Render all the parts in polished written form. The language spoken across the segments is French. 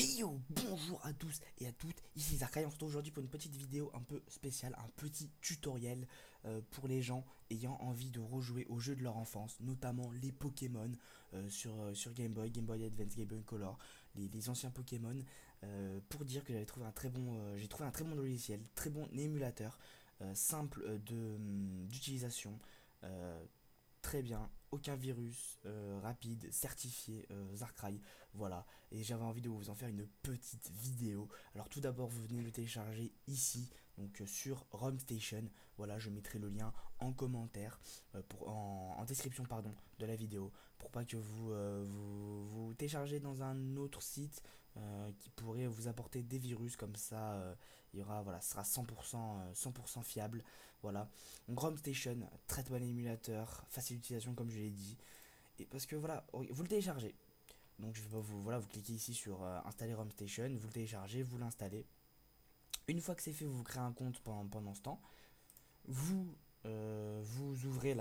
Hey yo, bonjour à tous et à toutes, ici Zarkai, on se retrouve aujourd'hui pour une petite vidéo un peu spéciale, un petit tutoriel pour les gens ayant envie de rejouer aux jeux de leur enfance, notamment les Pokémon sur Game Boy Advance, Game Boy Color, les anciens Pokémon, pour dire que j'ai trouvé un très bon logiciel, très bon émulateur, simple d'utilisation, euh, très bien, aucun virus, rapide, certifié, Zarkrai, voilà. Et j'avais envie de vous en faire une petite vidéo. Alors tout d'abord, vous venez le télécharger ici, donc sur ROM Station. Voilà, je mettrai le lien en commentaire, en description pardon, de la vidéo, pour pas que vous téléchargez dans un autre site qui pourrait vous apporter des virus comme ça. Il y aura, voilà, ce sera 100% fiable. Voilà. Donc ROM Station, très bon émulateur, facile d'utilisation comme je l'ai dit. Et parce que voilà, vous le téléchargez. Donc je vais pas vous, voilà, vous cliquez ici sur installer ROM Station, vous le téléchargez, vous l'installez. Une fois que c'est fait, vous créez un compte pendant ce temps. Vous ouvrez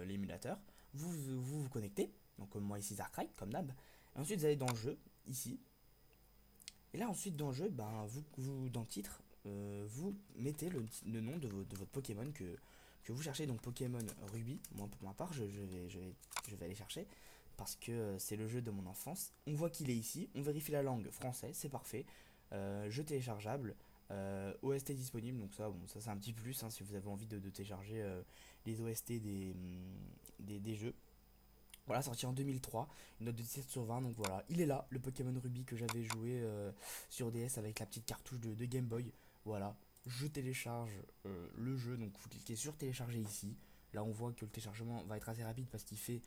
l'émulateur, vous connectez. Donc moi ici Zarkrai, comme d'hab. Et ensuite vous allez dans le jeu, ici. Et là ensuite dans le jeu, ben, dans le titre, vous mettez le nom de votre Pokémon que vous cherchez. Donc Pokémon Ruby, moi pour ma part je vais aller chercher. Parce que c'est le jeu de mon enfance. On voit qu'il est ici, on vérifie la langue français, c'est parfait. Jeu téléchargeable, OST disponible, donc ça, bon, ça c'est un petit plus hein, si vous avez envie de télécharger les OST des jeux. Voilà, sorti en 2003, une note de 17 sur 20, donc voilà, il est là, le Pokémon Ruby que j'avais joué sur DS avec la petite cartouche de Game Boy. Voilà, je télécharge le jeu, donc vous cliquez sur télécharger ici. Là, on voit que le téléchargement va être assez rapide parce qu'il fait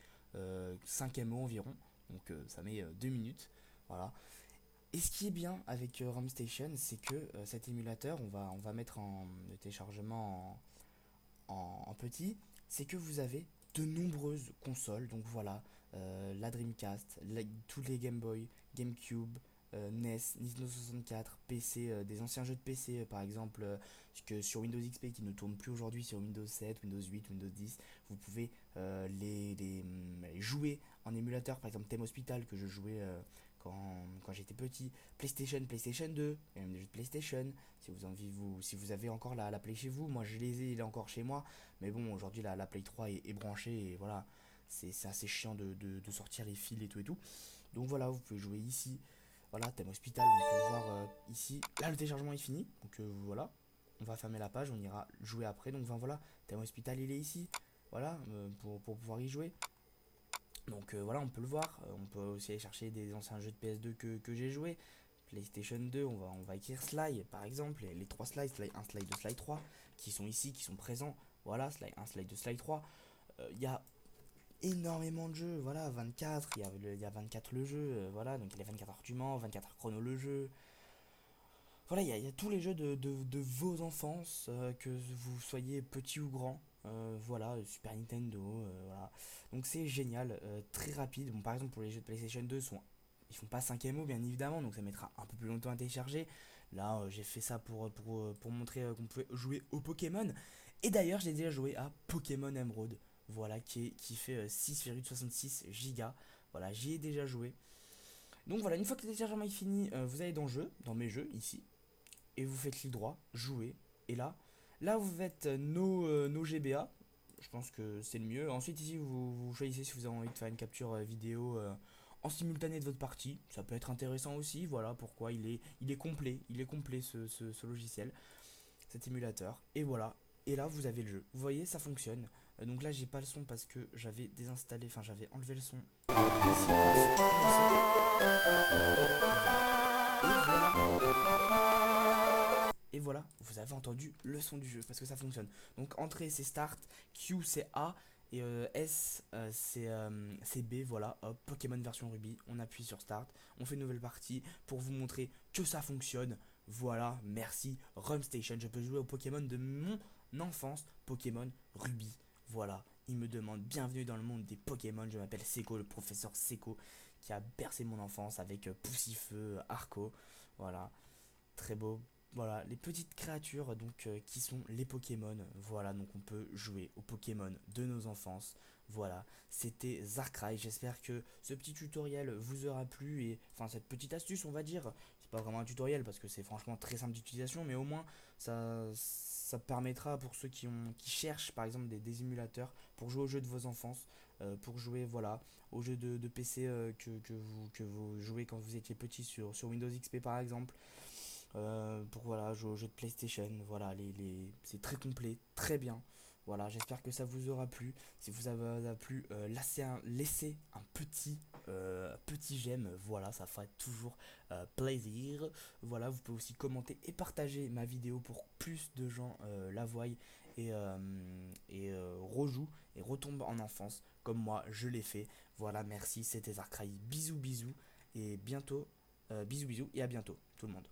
5 MO environ, donc ça met 2 minutes. Voilà. Et ce qui est bien avec ROM Station, c'est que cet émulateur, on va mettre le téléchargement en petit, c'est que vous avez de nombreuses consoles. Donc voilà, la Dreamcast, tous les Game Boy, GameCube, NES, Nintendo 64, PC, des anciens jeux de PC, par exemple, que sur Windows XP qui ne tournent plus aujourd'hui sur Windows 7, Windows 8, Windows 10, vous pouvez les jouer en émulateur, par exemple Theme Hospital que je jouais quand j'étais petit, PlayStation 2, et même des jeux de PlayStation, si vous avez encore la Play chez vous. Moi je les ai, il est encore chez moi, mais bon, aujourd'hui la Play 3 est branchée, et voilà, c'est assez chiant de sortir les fils et tout et tout. Donc voilà, vous pouvez jouer ici, voilà, Thème Hospital, on peut le voir ici. Là le téléchargement est fini, donc voilà, on va fermer la page, on ira jouer après. Donc voilà, Thème Hospital il est ici, voilà, pour pouvoir y jouer. Donc voilà, on peut le voir. On peut aussi aller chercher des anciens jeux de PS2 que j'ai joué. PlayStation 2, on va écrire Sly par exemple. Les trois slides, Sly 1, Sly 2, Sly 3, qui sont ici, qui sont présents. Voilà, Sly 1, Sly 2, Sly 3. Il y a énormément de jeux, voilà, 24, il y a 24 le jeu, voilà, donc il y a 24 arguments, 24 chrono le jeu. Voilà, il y a tous les jeux de vos enfances, que vous soyez petit ou grand. Voilà, Super Nintendo, voilà. Donc c'est génial, très rapide. Bon, par exemple, pour les jeux de PlayStation 2, ils font pas 5 MO, bien évidemment, donc ça mettra un peu plus longtemps à télécharger. Là, j'ai fait ça pour montrer qu'on pouvait jouer au Pokémon. Et d'ailleurs, j'ai déjà joué à Pokémon Emerald, voilà, qui fait 6,66 gigas. Voilà, j'y ai déjà joué. Donc voilà, une fois que le téléchargement est fini, vous allez dans le jeu, dans mes jeux, ici, et vous faites clic droit, jouer, et là vous faites nos GBA, je pense que c'est le mieux. Ensuite ici vous choisissez si vous avez envie de faire une capture vidéo en simultané de votre partie, ça peut être intéressant aussi, voilà pourquoi il est complet ce logiciel, cet émulateur, et voilà, et là vous avez le jeu, vous voyez ça fonctionne. Donc là j'ai pas le son parce que j'avais désinstallé, enfin j'avais enlevé le son ici, et voilà, vous avez entendu le son du jeu parce que ça fonctionne. Donc entrée c'est start, Q c'est A, et S c'est B, voilà, hop, Pokémon version Ruby, on appuie sur start, on fait une nouvelle partie pour vous montrer que ça fonctionne. Voilà, merci ROM Station, je peux jouer au Pokémon de mon enfance, Pokémon Ruby. Voilà, il me demande bienvenue dans le monde des Pokémon, je m'appelle Seko, le professeur Seko, qui a bercé mon enfance avec Poussifeu, Arco, voilà, très beau. voilà, les petites créatures donc qui sont les Pokémon. Voilà, donc on peut jouer aux Pokémon de nos enfances. Voilà, c'était Zarkrai. J'espère que ce petit tutoriel vous aura plu et enfin cette petite astuce, on va dire. C'est pas vraiment un tutoriel parce que c'est franchement très simple d'utilisation, mais au moins ça permettra pour ceux qui cherchent par exemple des émulateurs pour jouer aux jeux de vos enfances, pour jouer voilà aux jeux de PC que vous jouez quand vous étiez petit sur Windows XP par exemple. Pour voilà, jouer aux jeux de PlayStation, voilà, c'est très complet, très bien. Voilà, j'espère que ça vous aura plu. Si vous avez a plu, laissez un petit j'aime, voilà, ça ferait toujours plaisir. Voilà, vous pouvez aussi commenter et partager ma vidéo pour que plus de gens la voient et rejouent et retombent en enfance comme moi je l'ai fait. Voilà, merci, c'était Zarkrai, bisous bisous et bientôt, bisous bisous et à bientôt tout le monde.